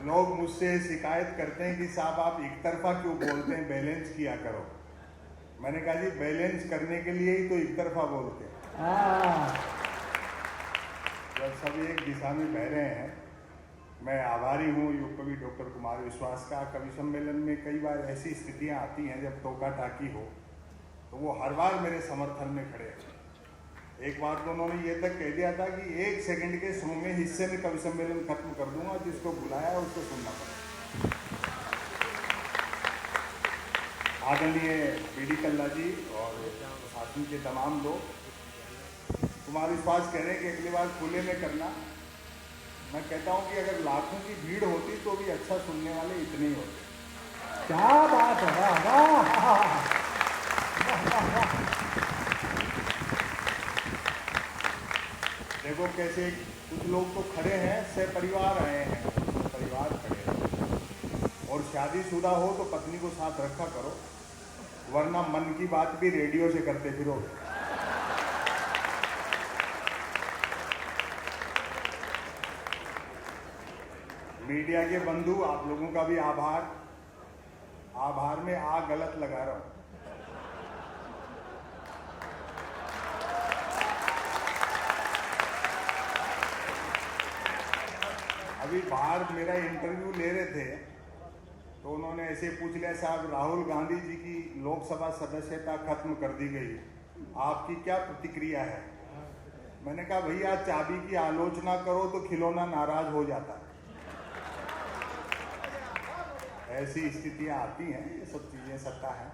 लोग मुझसे शिकायत करते हैं कि साहब आप एक तरफा क्यों बोलते हैं, बैलेंस किया करो। मैंने कहा जी बैलेंस करने के लिए ही तो एक तरफा बोलते हैं। जब सब एक दिशा में बह रहे हैं, मैं आभारी हूँ युग कवि डॉक्टर कुमार विश्वास का। कवि सम्मेलन में कई बार ऐसी स्थितियाँ आती हैं जब टोका टाकी हो तो वो हर बार मेरे समर्थन में खड़े हैं। एक बार तो उन्होंने ये तक कह दिया था कि 1 सेकंड के समय में हिस्से में कवि सम्मेलन खत्म कर दूंगा, जिसको बुलाया उसको सुनना पड़ेगा। आदरणीय बीडी कल्ला जी और शासन के तमाम लोग कुमार विश्वास कह रहे हैं कि अगली बार खुले में करना। मैं कहता हूं कि अगर लाखों की भीड़ होती तो भी अच्छा सुनने वाले इतने ही होते। क्या बात है। देखो कैसे कुछ लोग तो खड़े हैं, सपरिवार आए हैं, परिवार खड़े हैं। और शादीशुदा हो तो पत्नी को साथ रखा करो, वरना मन की बात भी रेडियो से करते फिरो। मीडिया के बंधु, आप लोगों का भी आभार में गलत लगा रहा हूं। अभी बाहर मेरा इंटरव्यू ले रहे थे तो उन्होंने ऐसे पूछ लिया, साहब राहुल गांधी जी की लोकसभा सदस्यता खत्म कर दी गई, आपकी क्या प्रतिक्रिया है? मैंने कहा भैया चाबी की आलोचना करो तो खिलौना नाराज हो जाता है। ऐसी स्थितियां आती हैं, ये सब चीजें सत्ता है।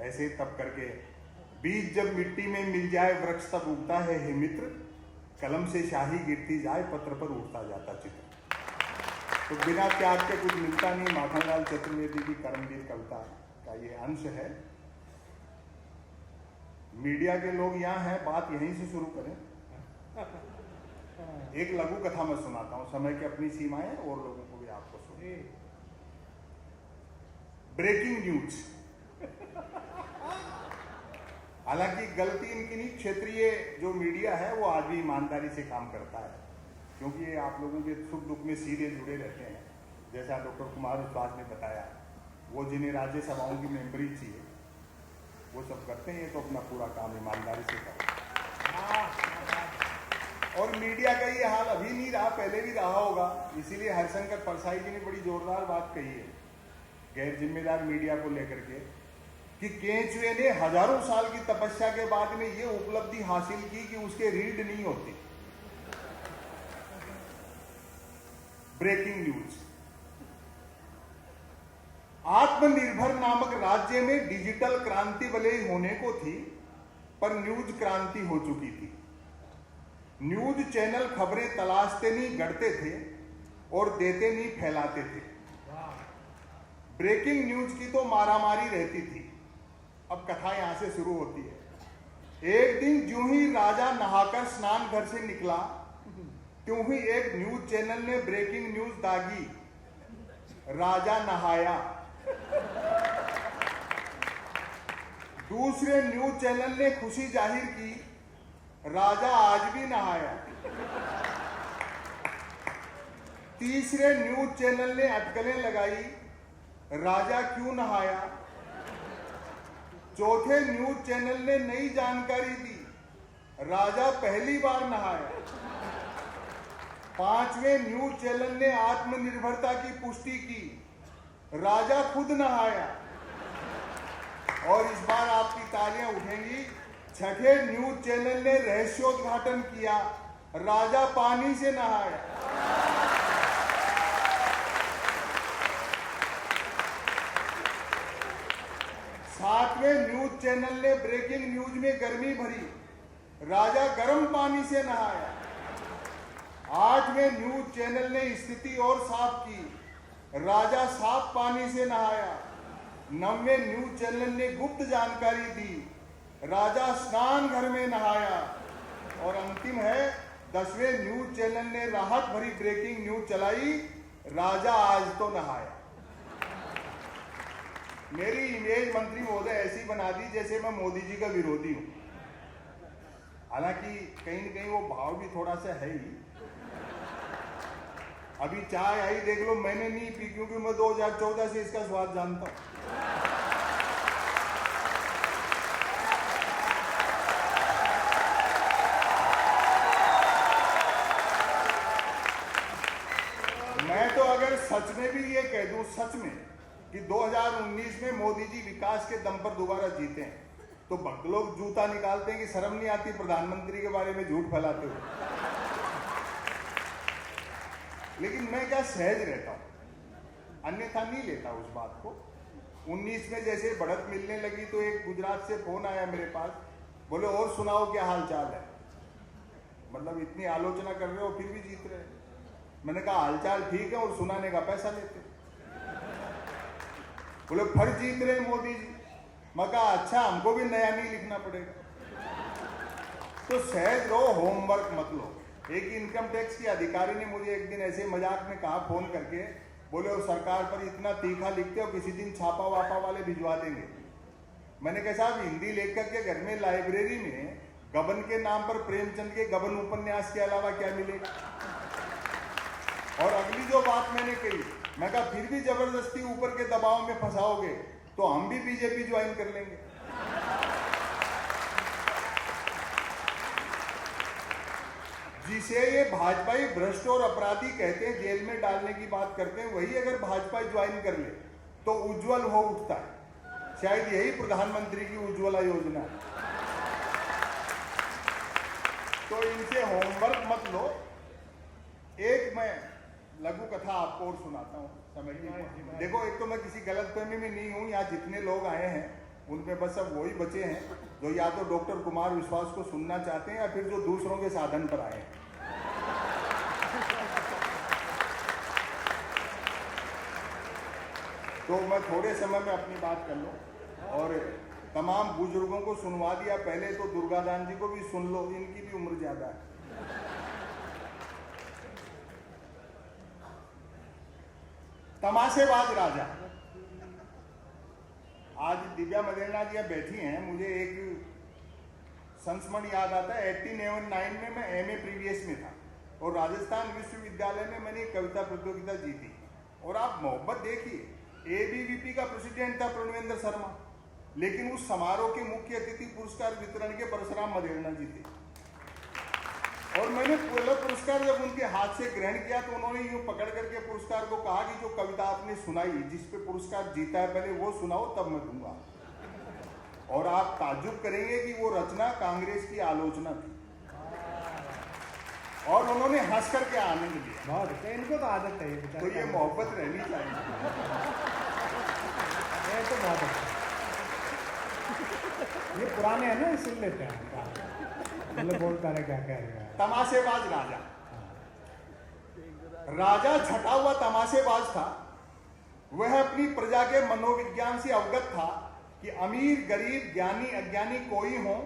ऐसे तब करके बीज जब मिट्टी में मिल जाए वृक्ष तब उगता है हे मित्र, कलम से शाही गिरती जाए पत्र पर उठता जाता चित्र। तो बिना त्याग के कुछ मिलता नहीं। माखनलाल चतुर्वेदी की कर्मवीर कविता का ये अंश है। मीडिया के लोग यहाँ हैं, बात यहीं से शुरू करें। एक लघु कथा मैं सुनाता हूं, समय की अपनी सीमाएं और लोगों को भी आपको सुनिए। Breaking news. हालांकि गलती इनकी नहीं, क्षेत्रीय जो मीडिया है वो आज भी ईमानदारी से काम करता है, क्योंकि ये आप लोगों के सुख दुख में सीधे जुड़े रहते हैं। जैसा डॉक्टर कुमार विश्वास ने बताया, वो जिन्हें राज्यसभाओं की मेंबरी चाहिए वो सब करते हैं, ये तो अपना पूरा काम ईमानदारी से करते हैं। और मीडिया का ये हाल अभी नहीं रहा, पहले भी रहा होगा। इसीलिए हरिशंकर परसाई जी ने बड़ी जोरदार बात कही है गैर जिम्मेदार मीडिया को लेकर के, कि केंचुए ने हजारों साल की तपस्या के बाद में ये उपलब्धि हासिल की कि उसके रीढ़ नहीं होती। Breaking news. आत्मनिर्भर नामक राज्य में डिजिटल क्रांति भले ही होने को थी, पर न्यूज क्रांति हो चुकी थी। न्यूज चैनल खबरें तलाशते नहीं गढ़ते थे और देते नहीं फैलाते थे। ब्रेकिंग न्यूज की तो मारामारी रहती थी। अब कथा यहां से शुरू होती है। एक दिन ज्यों ही राजा नहाकर स्नान घर से निकला, त्यों ही एक न्यूज चैनल ने ब्रेकिंग न्यूज दागी, राजा नहाया। दूसरे न्यूज चैनल ने खुशी जाहिर की, राजा आज भी नहाया। तीसरे न्यूज चैनल ने अटकलें लगाई, राजा क्यों नहाया। चौथे न्यूज चैनल ने नई जानकारी दी, राजा पहली बार नहाया। पांचवें न्यूज चैनल ने आत्मनिर्भरता की पुष्टि की, राजा खुद नहाया। और इस बार आपकी तालियां उठेंगी, छठे न्यूज चैनल ने रहस्योद्घाटन किया, राजा पानी से नहाया। सातवें न्यूज चैनल ने ब्रेकिंग न्यूज में गर्मी भरी, राजा गर्म पानी से नहाया। आठवें न्यूज चैनल ने स्थिति और साफ की, राजा साफ पानी से नहाया। नौवें न्यूज चैनल ने गुप्त जानकारी दी, राजा स्नान घर में नहाया। और अंतिम है 10वें न्यूज चैनल ने राहत भरी ब्रेकिंग न्यूज चलाई, राजा आज तो नहाया। मेरी इमेज मंत्री महोदय ऐसी बना दी जैसे मैं मोदी जी का विरोधी हूं। हालांकि कहीं न कहीं वो भाव भी थोड़ा सा है ही। अभी चाय आई देख लो, मैंने नहीं पी क्योंकि मैं 2014 से इसका स्वाद जानता हूं। मैं तो अगर सच में भी ये कह दूं, सच में, कि 2019 में मोदी जी विकास के दम पर दोबारा जीते हैं, तो भक्त लोग जूता निकालते हैं कि शर्म नहीं आती प्रधानमंत्री के बारे में झूठ फैलाते हुए। लेकिन मैं क्या सहज रहता हूं, अन्यथा नहीं लेता उस बात को। 19 में जैसे बढ़त मिलने लगी तो एक गुजरात से फोन आया मेरे पास, बोले और सुनाओ क्या हाल चाल है। मतलब इतनी आलोचना कर रहे हो फिर भी जीत रहे। मैंने कहा हालचाल ठीक है और सुनाने का पैसा लेते। बोले फिर जीत रहे मोदी जी। मैं कहा अच्छा, हमको भी नया नहीं लिखना पड़ेगा। तो सहज रहो, होमवर्क मत लो। एक इनकम टैक्स की अधिकारी ने मुझे एक दिन ऐसे मजाक में कहा फोन करके, बोले वो सरकार पर इतना तीखा लिखते हो, किसी दिन छापा वापा वाले भिजवा देंगे। मैंने कहा साहब, हिंदी लेखक के घर में लाइब्रेरी में गबन के नाम पर प्रेमचंद के गबन उपन्यास के अलावा क्या मिलेगा। और अगली जो बात मैंने कही, मैं कहा फिर भी जबरदस्ती ऊपर के दबाव में फंसाओगे तो हम भी बीजेपी ज्वाइन कर लेंगे। जिसे ये भाजपाई भ्रष्ट और अपराधी कहते हैं, जेल में डालने की बात करते हैं, वही अगर भाजपा ज्वाइन कर ले तो उज्जवल हो उठता है। शायद यही प्रधानमंत्री की उज्ज्वला योजना है। तो इनसे होमवर्क मत लो। एक मैं लघु कथा आपको और सुनाता हूँ, समझिए। देखो, एक तो मैं किसी गलतफहमी में नहीं हूँ। यहाँ जितने लोग आए हैं उनमें बस अब वही बचे हैं जो या तो डॉक्टर कुमार विश्वास को सुनना चाहते हैं या फिर जो दूसरों के साधन पर आए हैं। तो मैं थोड़े समय में अपनी बात कर लूँ और तमाम बुजुर्गों को सुनवा दिया। पहले तो दुर्गादान जी को भी सुन लो, इनकी भी उम्र ज्यादा है। तमाशेबाज राजा। आज दिव्या मदेरणा जी बैठी हैं, मुझे एक संस्मरण याद आता है। 1889 में मैं एमए प्रीवियस में था और राजस्थान विश्वविद्यालय में मैंने एक कविता प्रतियोगिता जीती। और आप मोहब्बत देखिए, एबीवीपी का प्रेसिडेंट था प्रणवेंद्र शर्मा, लेकिन उस समारोह के मुख्य अतिथि पुरस्कार वितरण के परशुराम मदेरणा जी थे। और मैंने पहला पुरस्कार जब उनके हाथ से ग्रहण किया तो उन्होंने यूं पकड़ करके पुरस्कार को कहा कि जो कविता आपने सुनाई, जिस पे पुरस्कार जीता है, पहले वो सुनाओ तब मैं दूंगा। और आप ताज्जुब करेंगे कि वो रचना कांग्रेस की आलोचना थी और उन्होंने हंस करके आनंद लिया। बहुत, इनको तो आदत है। तो ये मोहब्बत रहनी चाहिए। ये तो बहुत अच्छा, ये पुराने हैं ना, सुन लेते हैं। मतलब बोलता है क्या कह रहे हैं। तमाशेबाज राजा। राजा छटा हुआ तमाशेबाज था। वह अपनी प्रजा के मनोविज्ञान से अवगत था कि अमीर गरीब ज्ञानी अज्ञानी कोई हो,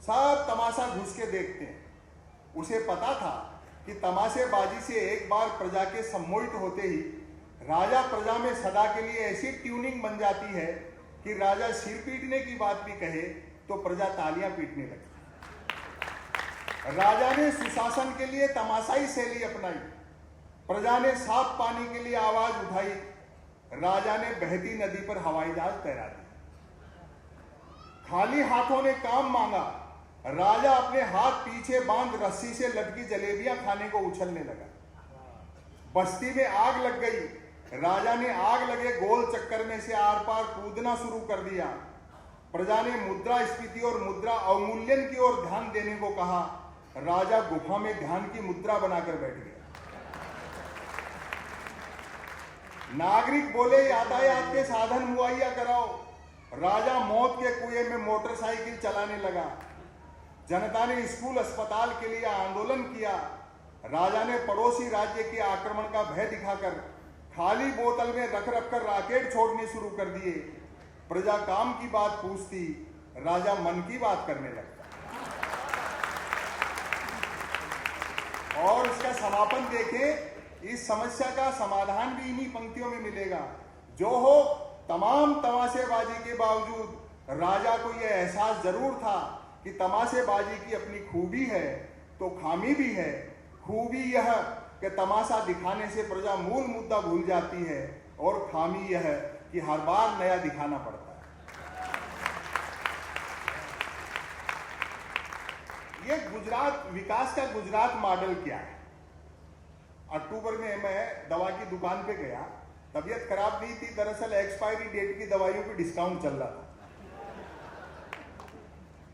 सब तमाशा घुस के देखते हैं। उसे पता था कि तमाशेबाजी से एक बार प्रजा के सम्मोहित होते ही राजा प्रजा में सदा के लिए ऐसी ट्यूनिंग बन जाती है कि राजा सिर पीटने की बात भी कहे तो प्रजा तालियां पीटने लगती। राजा ने सुशासन के लिए तमाशाई शैली अपनाई। प्रजा ने साफ पानी के लिए आवाज उठाई। राजा ने बहती नदी पर हवाई जहाज तैरा दिया। खाली हाथों ने काम मांगा। राजा अपने हाथ पीछे बांध रस्सी से लटकी जलेबियां खाने को उछलने लगा। बस्ती में आग लग गई। राजा ने आग लगे गोल चक्कर में से आर पार कूदना शुरू कर दिया। प्रजा ने मुद्रास्फीति और मुद्रा अवमूल्यन की ओर ध्यान देने को कहा। राजा गुफा में ध्यान की मुद्रा बनाकर बैठ गया। नागरिक बोले यातायात के साधन मुहैया कराओ। राजा मौत के कुएं में मोटरसाइकिल चलाने लगा। जनता ने स्कूल अस्पताल के लिए आंदोलन किया। राजा ने पड़ोसी राज्य के आक्रमण का भय दिखाकर खाली बोतल में रख रख कर रॉकेट छोड़ने शुरू कर दिए। प्रजा काम की बात पूछती, राजा मन की बात करने लगता। और इसका समापन देखें, इस समस्या का समाधान भी इन्हीं पंक्तियों में मिलेगा। जो हो, तमाम तमाशेबाजी के बावजूद राजा को यह एहसास जरूर था कि तमाशेबाजी की अपनी खूबी है तो खामी भी है। खूबी यह कि तमाशा दिखाने से प्रजा मूल मुद्दा भूल जाती है और खामी यह है कि हर बार नया दिखाना पड़ता है। ये गुजरात विकास का गुजरात मॉडल क्या है? अक्टूबर में मैं दवा की दुकान पे गया, तबीयत खराब नहीं थी, दरअसल एक्सपायरी डेट की दवाइयों पे डिस्काउंट चल रहा था।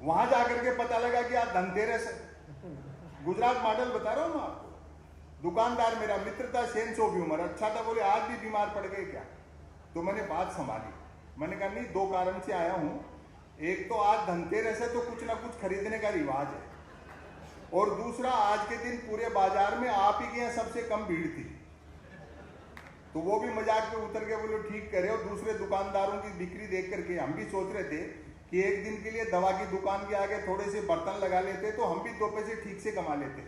वहां जाकर के पता लगा कि आज धनतेरस है। गुजरात मॉडल बता रहा हूं मैं आपको। दुकानदार मेरा मित्र था, सेंस ऑफ ह्यूमर अच्छा था, बोले आज भी बीमार पड़ गए क्या? तो मैंने बात संभाली, मैंने कहा नहीं, दो कारण से आया हूं। एक तो आज धनतेरस है तो कुछ ना कुछ खरीदने का रिवाज है, और दूसरा आज के दिन पूरे बाजार में आप ही के यहाँ सबसे कम भीड़ थी। तो वो भी मजाक में उतर के बोले ठीक करे, और दूसरे दुकानदारों की बिक्री देख करके हम भी सोच रहे थे कि एक दिन के लिए दवा की दुकान के आगे थोड़े से बर्तन लगा लेते तो हम भी 2 पैसे ठीक से कमा लेते।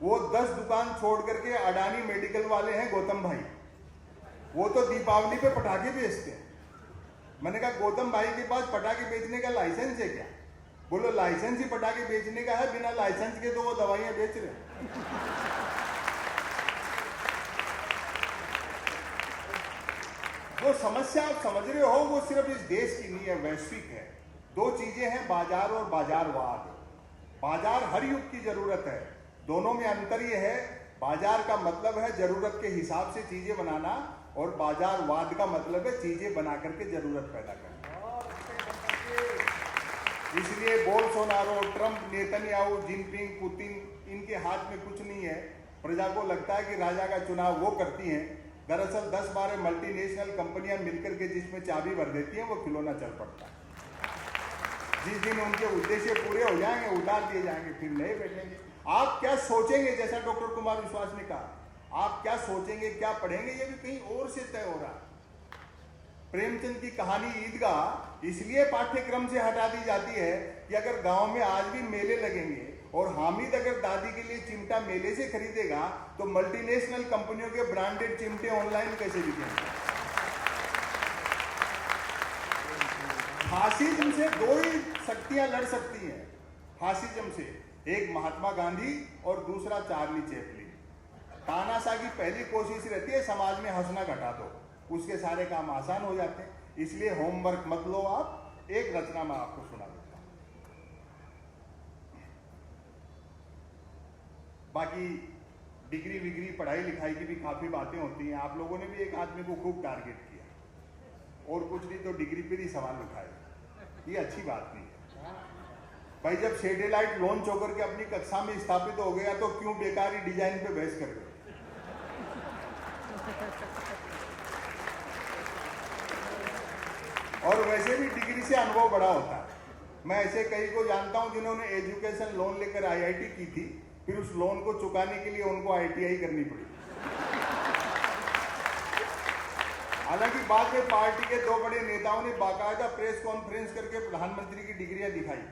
वो 10 दुकान छोड़ करके अडानी मेडिकल वाले हैं गौतम भाई, वो तो दीपावली पे पटाखे बेचते हैं। मैंने कहा गौतम भाई के पास पटाखे बेचने का लाइसेंस है क्या? बोलो लाइसेंस ही पटाखे बेचने का है, बिना लाइसेंस के तो वो दवाइयां बेच रहे हैं। जो समस्या आप समझ रहे हो वो सिर्फ इस देश की नहीं है, वैश्विक है। 2 चीजें हैं, बाजार और बाजारवाद। बाजार हर युग की जरूरत है, दोनों में अंतर यह है, बाजार का मतलब है जरूरत के हिसाब से चीजें बनाना, और बाजारवाद का मतलब है चीजें बना करके जरूरत पैदा करना। इसलिए Bolsonaro, Trump, Netanyahu, Jinping, Putin, इनके हाथ में कुछ नहीं है। प्रजा को लगता है कि राजा का चुनाव वो करती हैं, दरअसल 10-12 मल्टीनेशनल कंपनियां मिलकर के जिसमें चाबी भर देती हैं, वो खिलौना चल पड़ता है। जिस दिन उनके उद्देश्य पूरे हो जाएंगे, उतार दिए जाएंगे, फिर नए बैठेंगे। आप क्या सोचेंगे, जैसा डॉक्टर कुमार विश्वास ने कहा, आप क्या सोचेंगे, क्या पढ़ेंगे, ये भी कहीं और से तय हो रहा है। प्रेमचंद की कहानी ईदगाह इसलिए पाठ्यक्रम से हटा दी जाती है कि अगर गांव में आज भी मेले लगेंगे और हामिद अगर दादी के लिए चिमटा मेले से खरीदेगा तो मल्टीनेशनल कंपनियों के ब्रांडेड चिमटे ऑनलाइन कैसे बिकेंगे? फासिज्म से 2 ही शक्तियां लड़ सकती हैं, फासिज्म से, एक महात्मा गांधी और दूसरा चार्ली चैपलिन। तानाशाह की पहली कोशिश रहती है समाज में हंसना घटा दो, उसके सारे काम आसान हो जाते हैं। इसलिए होमवर्क मत लो आप, एक रचना मैं आपको सुना देता हूं। बाकी डिग्री विग्री पढ़ाई लिखाई की भी काफी बातें होती हैं। आप लोगों ने भी एक आदमी को खूब टारगेट किया और कुछ नहीं तो डिग्री पर ही सवाल उठाए, ये अच्छी बात नहीं है भाई। जब सैटेलाइट लॉन्च होकर के अपनी कक्षा में स्थापित हो गया तो क्यों बेकार ही डिजाइन पे बहस कर गए? और वैसे भी डिग्री से अनुभव बड़ा होता है। मैं ऐसे कई को जानता हूं जिन्होंने एजुकेशन लोन लेकर आईआईटी की थी, फिर उस लोन को चुकाने के लिए उनको आईटीआई करनी पड़ी। हालांकि बाद में पार्टी के 2 बड़े नेताओं ने बाकायदा प्रेस कॉन्फ्रेंस करके प्रधानमंत्री की डिग्रियां दिखाई,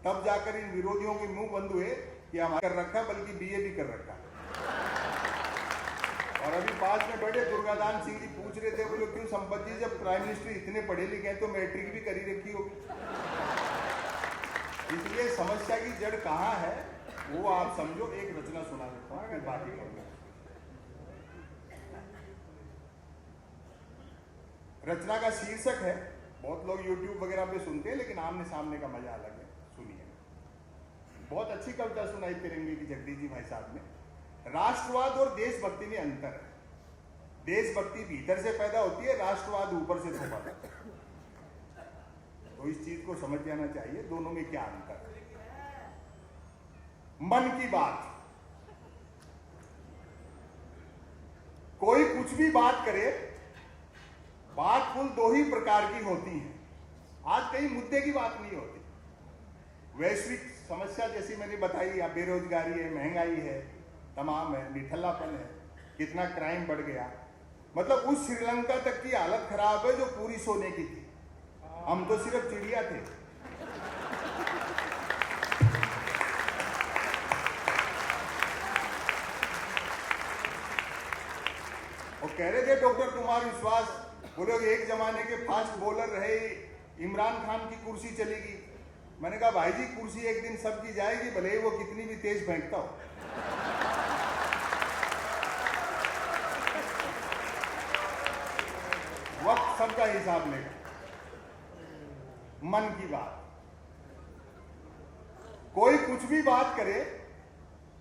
तब जाकर इन विरोधियों के मुंह बंद हुए कि हमारा कर रखा, बल्कि बीए भी कर रखा। और अभी पास में बैठे दुर्गादान सिंह जी पूछ रहे थे, बोले क्यों संपत जी, जब प्राइम मिनिस्टर इतने पढ़े लिखे हैं तो मैट्रिक भी करी रखी होगी। इसलिए समस्या की जड़ कहाँ है वो आप समझो। एक रचना सुना देता हूं, फिर बाकी पढ़ना। रचना का शीर्षक है, बहुत लोग YouTube वगैरह पे सुनते हैं लेकिन आमने सामने का मजा अलग है, सुनिए। बहुत अच्छी कविता सुनाई तिरंगे की जगदीश जी भाई साहब ने। राष्ट्रवाद और देशभक्ति में अंतर है। देशभक्ति भीतर से पैदा होती है, राष्ट्रवाद ऊपर से थोपा जाता है। तो इस चीज को समझ जाना चाहिए, दोनों में क्या अंतर है। मन की बात, कोई कुछ भी बात करे, बात कुल 2 ही प्रकार की होती है। आज कई मुद्दे की बात नहीं होती। वैश्विक समस्या जैसी मैंने बताई, या बेरोजगारी है, महंगाई है, तमाम है, निठल्लापन है, कितना क्राइम बढ़ गया। मतलब उस श्रीलंका तक की हालत खराब है जो पूरी सोने की थी, हम तो सिर्फ चिड़िया थे। और कह रहे थे डॉक्टर कुमार विश्वास, बोले एक जमाने के फास्ट बॉलर रहे इमरान खान की कुर्सी चलेगी। मैंने कहा भाई जी कुर्सी एक दिन सबकी जाएगी, भले ही वो कितनी भी तेज फेंकता हो। सबका हिसाब लेगा। मन की बात, कोई कुछ भी बात करे,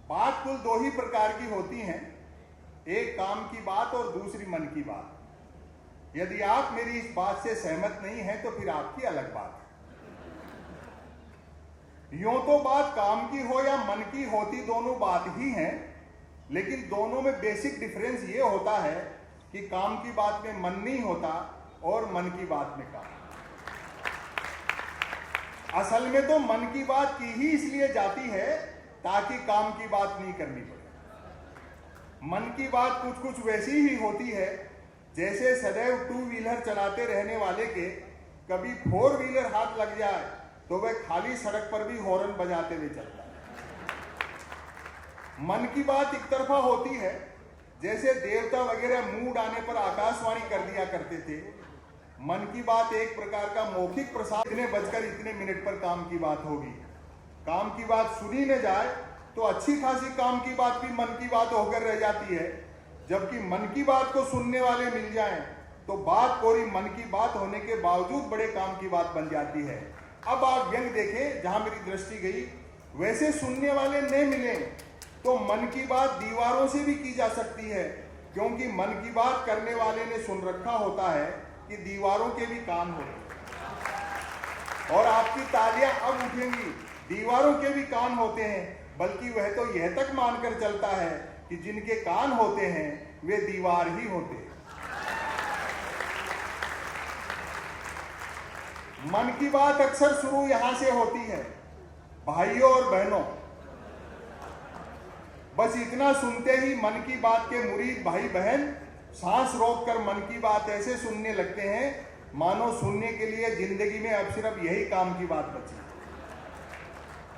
बात कुल दो ही प्रकार की होती हैं, एक काम की बात और दूसरी मन की बात। यदि आप मेरी इस बात से सहमत नहीं हैं तो फिर आपकी अलग बात है। यूं तो बात काम की हो या मन की होती दोनों बात ही हैं, लेकिन दोनों में बेसिक डिफरेंस ये होता है कि काम की बात में मन नहीं होता और मन की बात में काम। असल में तो मन की बात की ही इसलिए जाती है ताकि काम की बात नहीं करनी पड़े। मन की बात कुछ कुछ वैसी ही होती है जैसे सदैव टू व्हीलर चलाते रहने वाले के कभी फोर व्हीलर हाथ लग जाए तो वह खाली सड़क पर भी हॉर्न बजाते हुए चलता है। मन की बात एक तरफा होती है, जैसे देवता वगैरह मूड आने पर आकाशवाणी कर दिया करते थे। मन की बात एक प्रकार का मौखिक प्रसाद, इतने बजकर इतने मिनट पर काम की बात होगी। काम की बात सुनी न जाए तो अच्छी खासी काम की बात भी मन की बात होकर रह जाती है, जबकि मन की बात को सुनने वाले मिल जाएं तो बात कोरी मन की बात होने के बावजूद बड़े काम की बात बन जाती है। अब आप व्यंग देखें, जहां मेरी दृष्टि गई वैसे सुनने वाले न मिले तो मन की बात दीवारों से भी की जा सकती है, क्योंकि मन की बात करने वाले ने सुन रखा होता है कि दीवारों के भी कान होते हैं। और आपकी तालियां अब उठेंगी, दीवारों के भी कान होते हैं, बल्कि वह तो यह तक मानकर चलता है कि जिनके कान होते हैं वे दीवार ही होते हैं। मन की बात अक्सर शुरू यहां से होती है, भाइयों और बहनों, बस इतना सुनते ही मन की बात के मुरीद भाई बहन सांस रोककर मन की बात ऐसे सुनने लगते हैं मानो सुनने के लिए जिंदगी में अब सिर्फ यही काम की बात बची।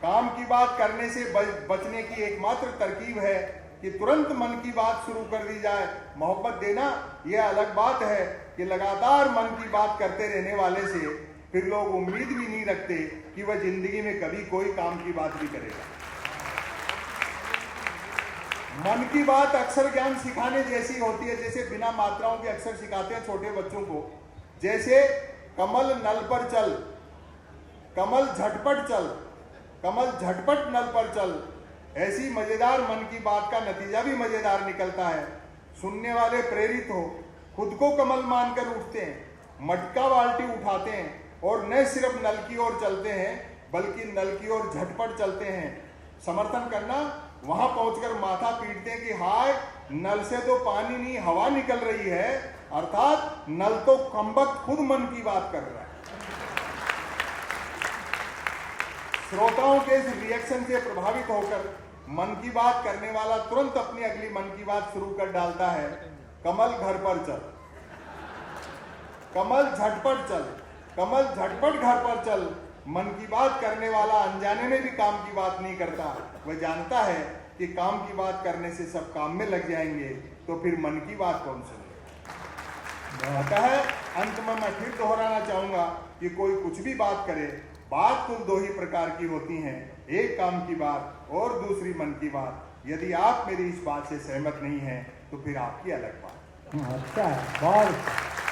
काम की बात करने से बचने की एकमात्र तरकीब है कि तुरंत मन की बात शुरू कर दी जाए। मोहब्बत देना यह अलग बात है कि लगातार मन की बात करते रहने वाले से फिर लोग उम्मीद भी नहीं रखते कि वह जिंदगी में कभी कोई काम की बात भी करेगा। मन की बात अक्सर ज्ञान सिखाने जैसी होती है, जैसे बिना मात्राओं के अक्सर सिखाते हैं छोटे बच्चों को, जैसे कमल नल पर चल, कमल झटपट चल, कमल झटपट नल पर चल। ऐसी मजेदार मन की बात का नतीजा भी मजेदार निकलता है। सुनने वाले प्रेरित हो, खुद को कमल मानकर उठते हैं, मटका बाल्टी उठाते हैं और न सिर्फ नल की ओर चलते हैं बल्कि नल की ओर झटपट चलते हैं। समर्थन करना, वहां पहुंचकर माथा पीटते हैं कि हाय, नल से तो पानी नहीं हवा निकल रही है, अर्थात नल तो कमबख्त खुद मन की बात कर रहा है। श्रोताओं के इस रिएक्शन से प्रभावित होकर मन की बात करने वाला तुरंत अपनी अगली मन की बात शुरू कर डालता है, कमल घर पर चल, कमल झटपट चल, कमल झटपट घर पर चल। मन की बात करने वाला अनजाने में भी काम की बात नहीं करता, वह जानता है कि काम की बात करने से सब काम में लग जाएंगे, तो फिर मन की बात कौन सुने। अतः अंत में मैं फिर दोहराना चाहूंगा कि कोई कुछ भी बात करे, बात कुल दो ही प्रकार की होती हैं, एक काम की बात और दूसरी मन की बात। यदि आप मेरी इस बात से सहमत नहीं हैं तो फिर आपकी अलग बात। अच्छा है, बहुत अच्छा।